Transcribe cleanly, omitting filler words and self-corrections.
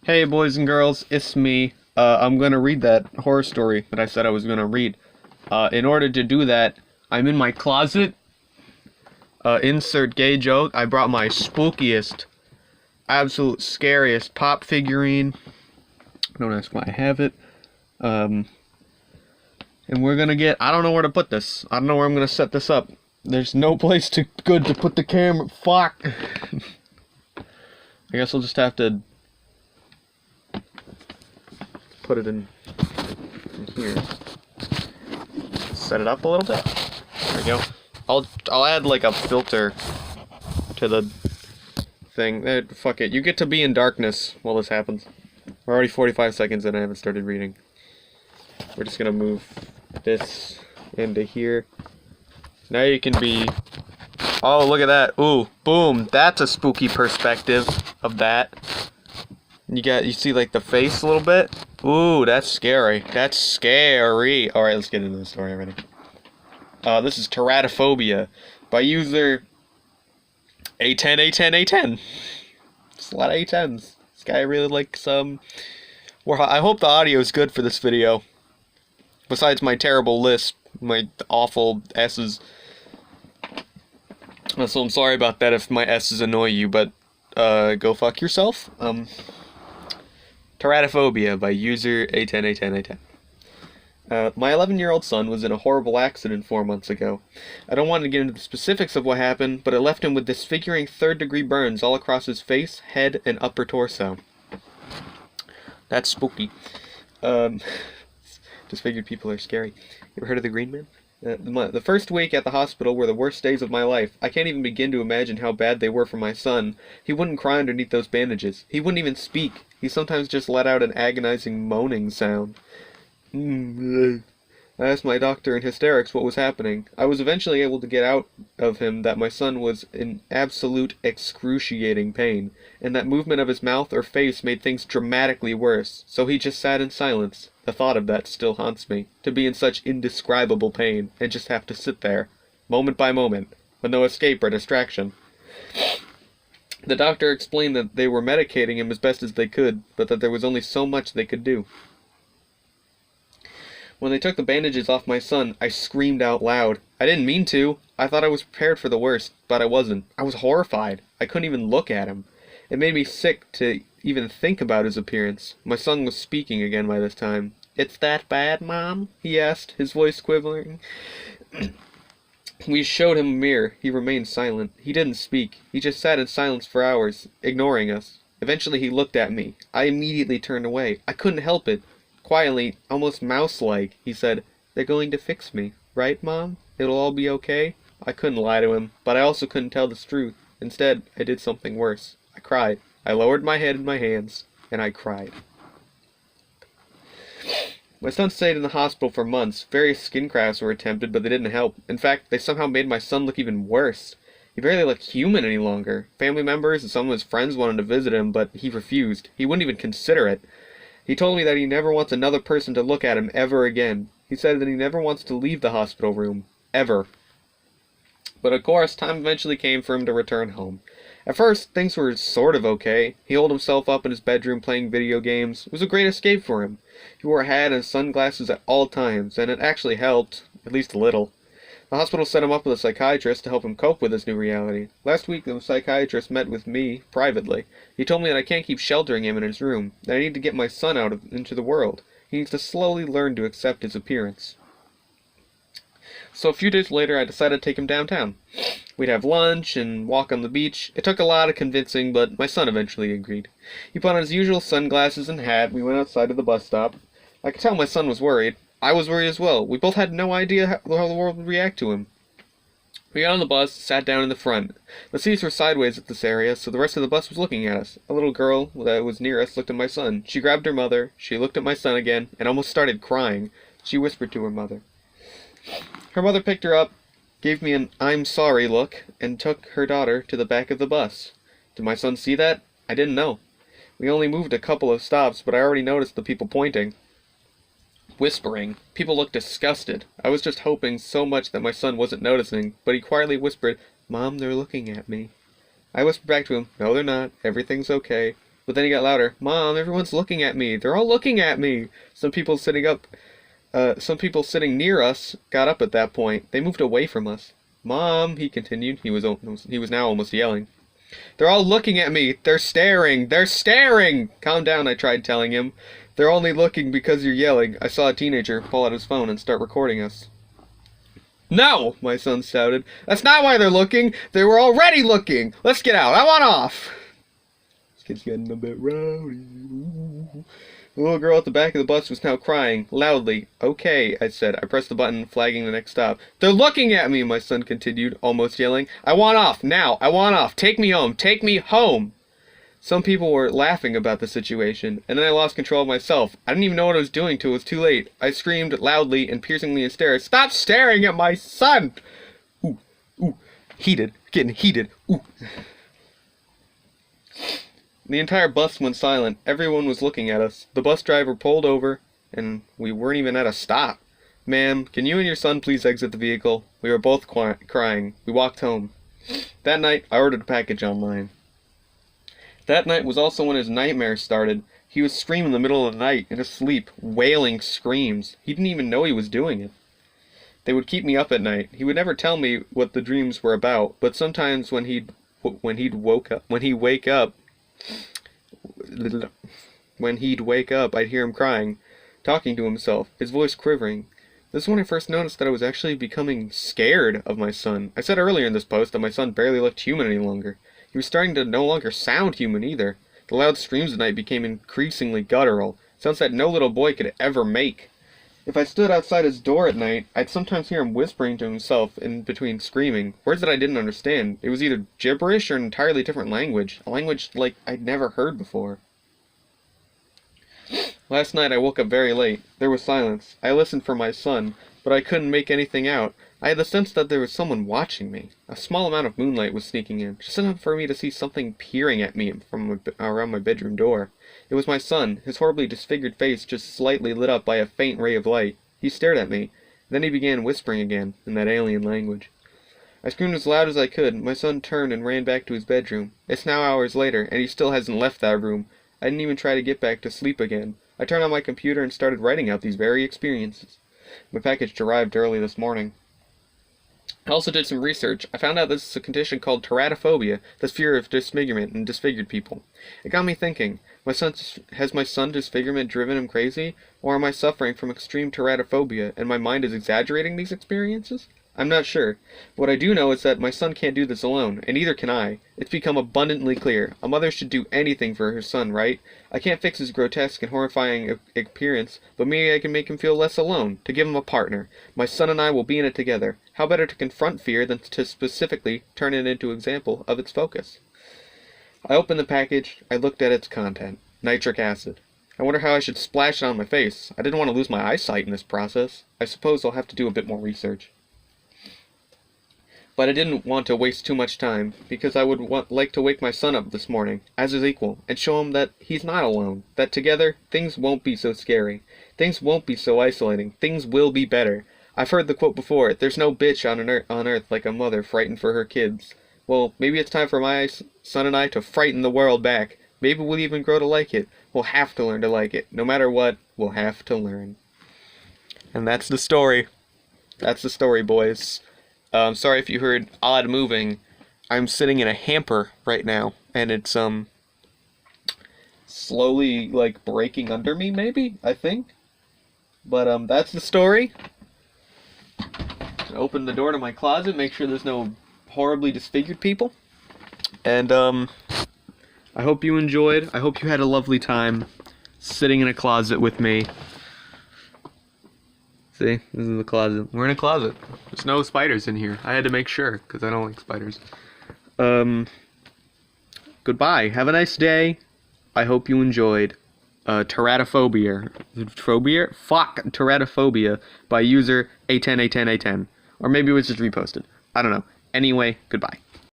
Hey boys and girls, it's me. I'm gonna read that horror story that I said I was gonna read. In order to do that, I'm in my closet. Insert gay joke. I brought my spookiest, absolute scariest pop figurine. Don't ask why I have it. And we're gonna get. I don't know where to put this. I don't know where I'm gonna set this up. There's no place good to put the camera. Fuck. I guess I'll just have to put it in here. Set it up a little bit. There we go. I'll add like a filter to the thing. Fuck it. You get to be in darkness while this happens. We're already 45 seconds in. I haven't started reading. We're just gonna move this into here. Now you can be. Oh, look at that. Ooh, boom. That's a spooky perspective of that. You see like the face a little bit. Ooh, that's scary. That's scary. Alright, let's get into the story already. This is Teratophobia by user A10. It's a lot of A10s. This guy really likes, I hope the audio is good for this video. Besides my terrible lisp, my awful S's. So I'm sorry about that if my S's annoy you, but, go fuck yourself. Teratophobia by user A10. My 11-year-old son was in a horrible accident 4 months ago. I don't want to get into the specifics of what happened, but it left him with disfiguring third-degree burns all across his face, head, and upper torso. That's spooky. Disfigured people are scary. You ever heard of the Green Man? The first week at the hospital were the worst days of my life. I can't even begin to imagine how bad they were for my son. He wouldn't cry underneath those bandages. He wouldn't even speak. He sometimes just let out an agonizing moaning sound. I asked my doctor in hysterics what was happening. I was eventually able to get out of him that my son was in absolute excruciating pain, and that movement of his mouth or face made things dramatically worse, so he just sat in silence. The thought of that still haunts me, to be in such indescribable pain, and just have to sit there, moment by moment, with no escape or distraction. The doctor explained that they were medicating him as best as they could, but that there was only so much they could do. When they took the bandages off my son, I screamed out loud. I didn't mean to. I thought I was prepared for the worst, but I wasn't. I was horrified. I couldn't even look at him. It made me sick to even think about his appearance. My son was speaking again by this time. "It's that bad, Mom?" he asked, his voice quivering. We showed him a mirror. He remained silent. He didn't speak. He just sat in silence for hours, ignoring us. Eventually he looked at me. I immediately turned away. I couldn't help it. Quietly, almost mouse-like, he said, "They're going to fix me, right, Mom? It'll all be okay?" I couldn't lie to him, but I also couldn't tell the truth. Instead, I did something worse. I cried. I lowered my head in my hands, and I cried. My son stayed in the hospital for months. Various skin grafts were attempted, but they didn't help. In fact, they somehow made my son look even worse. He barely looked human any longer. Family members and some of his friends wanted to visit him, but he refused. He wouldn't even consider it. He told me that he never wants another person to look at him ever again. He said that he never wants to leave the hospital room. Ever. But of course, time eventually came for him to return home. At first, things were sort of okay. He holed himself up in his bedroom playing video games. It was a great escape for him. He wore a hat and sunglasses at all times, and it actually helped, at least a little. The hospital set him up with a psychiatrist to help him cope with this new reality. Last week, the psychiatrist met with me, privately. He told me that I can't keep sheltering him in his room, that I need to get my son out into the world. He needs to slowly learn to accept his appearance. So a few days later, I decided to take him downtown. We'd have lunch and walk on the beach. It took a lot of convincing, but my son eventually agreed. He put on his usual sunglasses and hat. We went outside to the bus stop. I could tell my son was worried. I was worried as well. We both had no idea how the world would react to him. We got on the bus, sat down in the front. The seats were sideways at this area, so the rest of the bus was looking at us. A little girl that was near us looked at my son. She grabbed her mother. She looked at my son again, and almost started crying. She whispered to her mother. Her mother picked her up, gave me an "I'm sorry" look, and took her daughter to the back of the bus. Did my son see that? I didn't know. We only moved a couple of stops, but I already noticed the people pointing. Whispering. People looked disgusted. I was just hoping so much that my son wasn't noticing, but he quietly whispered, "Mom, they're looking at me." I whispered back to him, "No, they're not. Everything's okay." But then he got louder. Mom, everyone's looking at me. They're all looking at me. Some people sitting near us got up at that point. They moved away from us. Mom, he continued. He was now almost yelling. They're all looking at me. They're staring. They're staring. Calm down, I tried telling him. They're only looking because you're yelling. I saw a teenager pull out his phone and start recording us. No, my son shouted. That's not why they're looking. They were already looking. Let's get out. I want off. This kid's getting a bit rowdy. Ooh. The little girl at the back of the bus was now crying, loudly. Okay, I said. I pressed the button, flagging the next stop. They're looking at me, my son continued, almost yelling. I want off, now. I want off. Take me home. Take me home. Some people were laughing about the situation, and then I lost control of myself. I didn't even know what I was doing till it was too late. I screamed loudly and piercingly in stares. Stop staring at my son! Ooh, ooh, heated, getting heated, ooh. The entire bus went silent. Everyone was looking at us. The bus driver pulled over, and we weren't even at a stop. Ma'am, can you and your son please exit the vehicle? We were both crying. We walked home. That night, I ordered a package online. That night was also when his nightmares started. He would scream in the middle of the night, in his sleep, wailing screams. He didn't even know he was doing it. They would keep me up at night. He would never tell me what the dreams were about, but sometimes when he'd wake up, I'd hear him crying, talking to himself, his voice quivering. This is when I first noticed that I was actually becoming scared of my son. I said earlier in this post that my son barely looked human any longer. He was starting to no longer sound human either. The loud screams at night became increasingly guttural, sounds that no little boy could ever make. If I stood outside his door at night, I'd sometimes hear him whispering to himself in between screaming, words that I didn't understand. It was either gibberish or an entirely different language, a language like I'd never heard before. Last night I woke up very late. There was silence. I listened for my son, but I couldn't make anything out. I had the sense that there was someone watching me. A small amount of moonlight was sneaking in, just enough for me to see something peering at me from around my bedroom door. It was my son, his horribly disfigured face just slightly lit up by a faint ray of light. He stared at me. Then he began whispering again, in that alien language. I screamed as loud as I could. My son turned and ran back to his bedroom. It's now hours later, and he still hasn't left that room. I didn't even try to get back to sleep again. I turned on my computer and started writing out these very experiences. My package arrived early this morning. I also did some research. I found out this is a condition called teratophobia, the fear of disfigurement and disfigured people. It got me thinking, has my son disfigurement driven him crazy? Or am I suffering from extreme teratophobia, and my mind is exaggerating these experiences? I'm not sure. What I do know is that my son can't do this alone, and neither can I. It's become abundantly clear. A mother should do anything for her son, right? I can't fix his grotesque and horrifying appearance, but maybe I can make him feel less alone, to give him a partner. My son and I will be in it together. How better to confront fear than to specifically turn it into an example of its focus? I opened the package. I looked at its content. Nitric acid. I wonder how I should splash it on my face. I didn't want to lose my eyesight in this process. I suppose I'll have to do a bit more research. But I didn't want to waste too much time, because I would like to wake my son up this morning, as his equal, and show him that he's not alone, that together, things won't be so scary, things won't be so isolating, things will be better. I've heard the quote before, there's no bitch on earth like a mother frightened for her kids. Well, maybe it's time for my son and I to frighten the world back. Maybe we'll even grow to like it. We'll have to learn to like it. No matter what, we'll have to learn. And that's the story. That's the story, boys. Sorry if you heard odd moving. I'm sitting in a hamper right now, and it's, slowly, like, breaking under me, maybe, I think. But, that's the story. Open the door to my closet, make sure there's no horribly disfigured people. And, I hope you enjoyed. I hope you had a lovely time sitting in a closet with me. See, this is the closet. We're in a closet. There's no spiders in here. I had to make sure, because I don't like spiders. Goodbye. Have a nice day. I hope you enjoyed. Teratophobia. Teratophobia by user A10A10A10. Or maybe it was just reposted. I don't know. Anyway, goodbye.